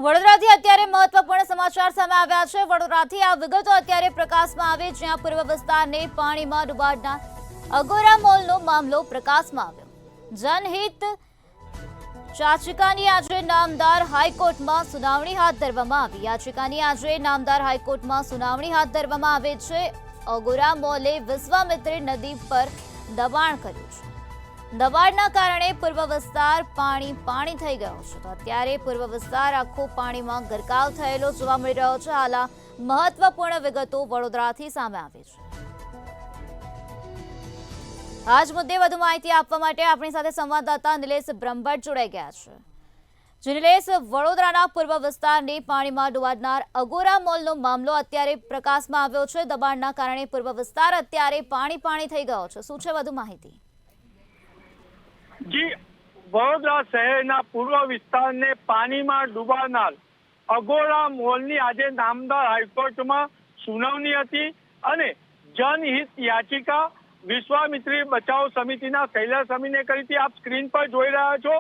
વડોદરાથી અત્યારે મહત્વપૂર્ણ સમાચાર સામે આવ્યા છે। વડોદરાથી આ વિગતો અત્યારે પ્રકાશમાં આવે, જ્યાં પૂર્વ વિસ્તારને પાણીમાં ડૂબાડનાર અગોરા મોલનો મામલો પ્રકાશમાં આવ્યો। જનહિત યાચિકાની આજે નામદાર હાઈકોર્ટમાં સુનાવણી હાથ ધરવામાં આવી। યાચિકાની આજે નામદાર હાઈકોર્ટમાં સુનાવણી હાથ ધરવામાં આવે છે। અગોરા મોલે વિશ્વામિત્રી નદી પર દબાણ કર્યું છે। દબાણના કારણે પૂર્વ વિસ્તાર પાણી થઈ ગયો છે। તો અત્યારે પૂર્વ વિસ્તાર આખો પાણીમાં ગરકાવ થયેલો જોવા મળી રહ્યો છે। હાલ આ મહત્વપૂર્ણ વિગતો વડોદરાથી સામે આવી છે। આ જ મુદ્દે વધુ માહિતી આપવા માટે આપણી સાથે સંવાદદાતા નિલેશ બ્રહ્મભટ્ટ જોડાઈ ગયા છે। જે નિલેશ, વડોદરાના પૂર્વ વિસ્તારને પાણીમાં ડુબાડનાર અગોરા મોલનો મામલો અત્યારે પ્રકાશમાં આવ્યો છે। દબાણના કારણે પૂર્વ વિસ્તાર અત્યારે પાણી થઈ ગયો છે। શું છે વધુ માહિતી? જી, વડોદરા શહેરના પૂર્વ વિસ્તારને પાણીમાં ડૂબાડનાર અગોરા મોલની આજે નામદાર હાઈકોર્ટમાં સુનાવણી હતી અને જનહિત યાચિકા વિશ્વામિત્રી બચાવ સમિતિના શૈલેષ અમીને કરી હતી। આપ સ્ક્રીન પર જોઈ રહ્યા છો,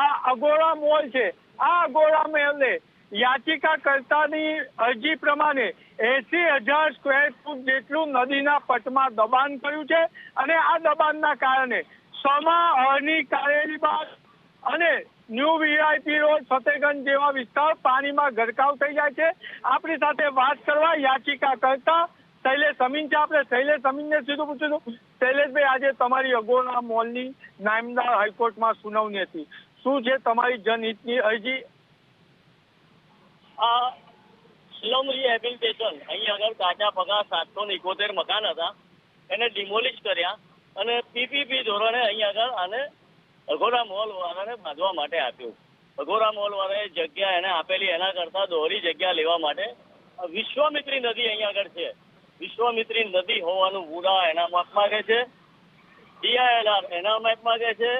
આ અગોરા મોલ છે। આ અગોરા મોલે યાચિકા કર્તાની અરજી પ્રમાણે 80,000 સ્ક્વેર ફૂટ જેટલું નદીના પટમાં દબાણ કર્યું છે અને આ દબાણના કારણે હરની કારેલીબાગ અને ન્યૂ વીઆઈપી રોડ, ફતેગંજ જેવા વિસ્તાર પાણીમાં ગરકાવ થઈ જાય છે। આપણી સાથે વાત કરવા યાચિકા કરતા શૈલેષ અમીન છે। આપણે શૈલેષ અમીનને સીધું પૂછ્યું, શૈલેષભાઈ, આજે તમારી અગોરા મોલની નામદાર હાઈકોર્ટમાં સુનાવણી હતી, શું છે તમારી જનહિતની અરજી? આ સ્લમ રિહેબિલિટેશન અહીં આગળ કાચા પગા 771 મકાન હતા, એને ડિમોલિશ કર્યા અને પીપીપી ધોરણે અહીં આગળ આને અગોરા મોલ વાળાને બાંધવા માટે આપ્યું। અગોરા મોલ વાળાએ જગ્યા એને આપેલી એના કરતા દોહરી જગ્યા લેવા માટે વિશ્વામિત્રી નદી અહીં આગળ છે, વિશ્વામિત્રી નદી હોવાનું પૂરા એના માપ માંગે છે, DILR એના મેપ માંગે છે,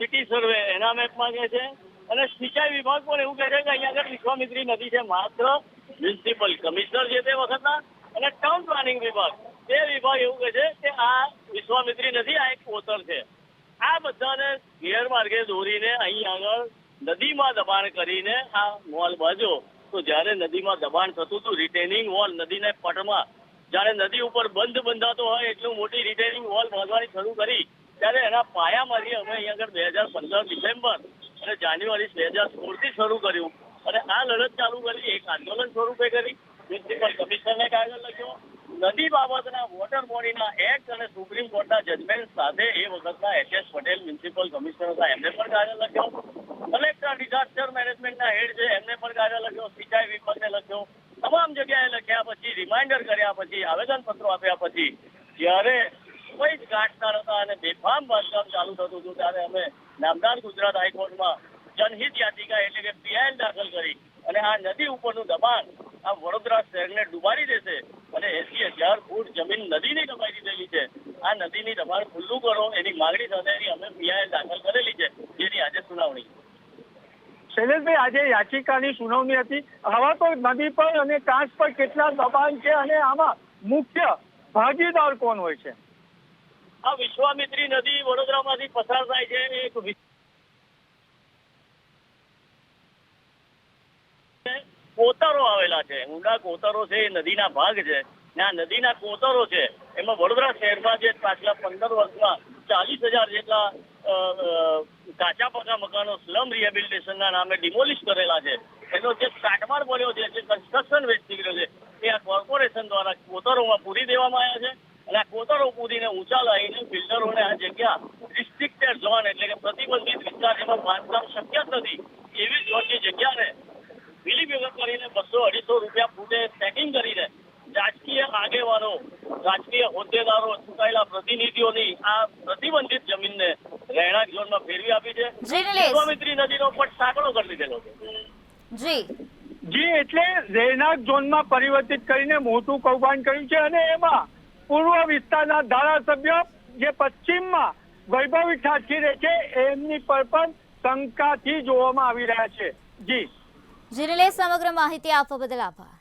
સિટી સર્વે એના મેપ માંગે છે અને સિંચાઈ વિભાગ પણ એવું કહે છે કે અહીંયા આગળ વિશ્વામિત્રી નદી છે। માત્ર મ્યુનિસિપલ કમિશનર જે તે વખતના અને ટાઉન પ્લાનિંગ વિભાગ, તે વિભાગ એવું કહે છે કે આ વિશ્વામિત્રી નદી આ એક કોતર છે। આ બધાને ગેરમાર્ગે દોરીને અહીં આગળ નદીમાં દબાણ કરીને આ મોલ બાંધ્યો। તો જ્યારે નદીમાં દબાણ થતું હતું, રિટેનિંગ વોલ નદીને પટમાં જ્યારે નદી ઉપર બંધાતો હોય એટલું મોટી રિટેનિંગ વોલ બાંધવાની શરૂ કરી, ત્યારે એના પાયામાંથી અમે અહીં આગળ 2015 ડિસેમ્બર અને જાન્યુઆરી 2016થી શરૂ કર્યું અને આ લડત ચાલુ કરી, એક આંદોલન સ્વરૂપે કરી। મ્યુનિસિપલ કમિશનરને કાગળ લખ્યો, નદી બાબતના વોટર બોડીના એક્ટ અને સુપ્રીમ કોર્ટના જજમેન્ટ સાથે એ વખતના HS પટેલ મ્યુનિસિપલ કમિશનર હતા, એમને પણ કાગળ લખ્યો। કલેક્ટર ડિઝાસ્ટર મેનેજમેન્ટના હેડ છે, એમને પણ કાગળ લખ્યો, સિંચાઈ વિભાગને લખ્યો, તમામ જગ્યાએ લખ્યા પછી, રિમાઇન્ડર કર્યા પછી, આવેદનપત્રો આપ્યા પછી, જ્યારે કોઈ જ ગાંઠતા નતા અને બેફામ બાંધકામ ચાલુ થતું હતું, ત્યારે અમે નામદાર ગુજરાત હાઈકોર્ટમાં જનહિત યાચિકા એટલે કે PIL દાખલ કરી અને આ નદી ઉપરનું દબાણ આ વડોદરા શહેરને ડૂબાડી દેશે અને 80,000 ફૂટ જમીન નદીની દબાઈ દીધેલી છે, આ નદીની દબાણ ખુલ્લું કરો એની માંગણી સાથે અમે PIL દાખલ કરેલી છે, જેની આજે સુનાવણી। શૈલેષભાઈ, આજે યાચિકાની સુનાવણી હતી, હવે તો નદી પર અને કાંચ પર કેટલા દબાણ છે અને આમાં મુખ્ય ભાગીદાર કોણ હોય છે? આ વિશ્વામિત્રી નદી વડોદરામાંથી પસાર થાય છે, એક કોતરો આવેલા છે, ઊંડા કોતરો છે, એ નદીના ભાગ છે ને આ નદીના કોતરો છે એમાં વડોદરા શહેરમાં જે પાછલા 15 વર્ષમાં 40,000 જેટલા કાચા પાકા મકાનો સ્લમ રિહેબિલિટેશનના નામે ડિમોલિશ કરેલા છે, એનો જે કાટમાળ પડ્યો છે, જે કન્સ્ટ્રક્શન વેસ્ટ નીકળ્યો છે, એ આ કોર્પોરેશન દ્વારા કોતરોમાં પૂરી દેવામાં આવ્યા છે અને આ કોતરો પૂરીને ઊંચા લાવીને બિલ્ડરોને આ જગ્યા રિસ્ટ્રિક્ટેડ ઝોન એટલે કે પ્રતિબંધિત વિસ્તાર જેમાં બાંધકામ શક્ય જ નથી એવી ઝોનની જગ્યાને મિલીભગત કરીને 200-250 રૂપિયા ફૂટે પેકિંગ કરીને રાજકીય આગેવાનો, રાજકીય હોદ્દેદારો, ચૂંટાયેલા પ્રતિનિધિઓની આ પ્રતિબંધિત જમીનને રહેણાંક ઝોનમાં ફેરવી આપી છે। વિશ્વામિત્રી નદીનો પટ સાંકડો કરી દીધેલો છે। જી, એટલે રહેણાંક ઝોનમાં પરિવર્તિત કરીને મોટું કૌભાંડ કર્યું છે અને એમાં પૂર્વ વિસ્તારના ધારાસભ્ય જે પશ્ચિમમાં વૈભવી ઠાઠી રહે છે, એમની પર પણ શંકાથી જોવામાં આવી રહ્યા છે। જી નિલેશ, સમગ્ર માહિતી આપવા બદલ આભાર।